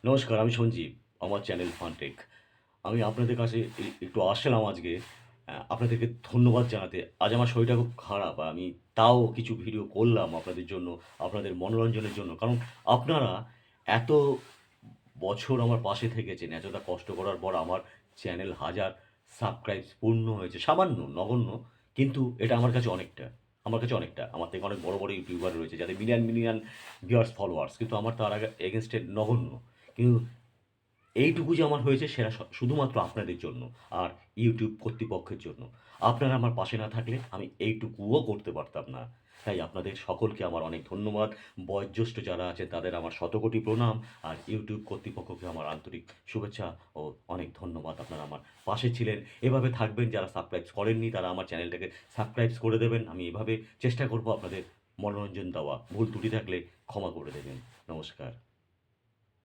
নমস্কার, আমি সঞ্জীব। আমার চ্যানেল ফানটেক। আমি আপনাদের কাছে একটু আসলাম আজকে আপনাদেরকে ধন্যবাদ জানাতে। আজ আমার শরীরটা খুব খারাপ। আমি তাও কিছু ভিডিও করলাম আপনাদের জন্য, আপনাদের মনোরঞ্জনের জন্য। কারণ আপনারা এত বছর আমার পাশে থেকেছেন, এতটা কষ্ট করার পর আমার চ্যানেল হাজার সাবস্ক্রাইবস পূর্ণ হয়েছে। সামান্য, নগণ্য, কিন্তু এটা আমার কাছে অনেকটা। আমার কাছে অনেকটা। আমার থেকে অনেক বড়, বড় ইউটিউবার রয়েছে যাদের মিলিয়ন, মিলিয়ন ভিউয়ার্স, ফলোয়ার্স। কিন্তু আমার তার এগেইনস্ট এ নগণ্য। কিন্তু এইটুকু যে আমার হয়েছে সেটা শুধুমাত্র আপনাদের জন্য আর ইউটিউব কর্তৃপক্ষের জন্য। আপনারা আমার পাশে না থাকলে আমি এইটুকুও করতে পারতাম না। তাই আপনাদের সকলকে আমার অনেক ধন্যবাদ। বয়োজ্যেষ্ঠ যারা আছেন তাদের আমার শতকোটি প্রণাম। আর ইউটিউব কর্তৃপক্ষকে আমার আন্তরিক শুভেচ্ছা ও অনেক ধন্যবাদ। আপনারা আমার পাশে ছিলেন। এভাবে থাকবেন। যারা সাবস্ক্রাইব করেননি তারা আমার চ্যানেলটাকে সাবস্ক্রাইব করে দেবেন। আমি এভাবে চেষ্টা করব আপনাদের মনোরঞ্জন দেওয়া। ভুল ত্রুটি থাকলে ক্ষমা করে দেবেন। নমস্কার।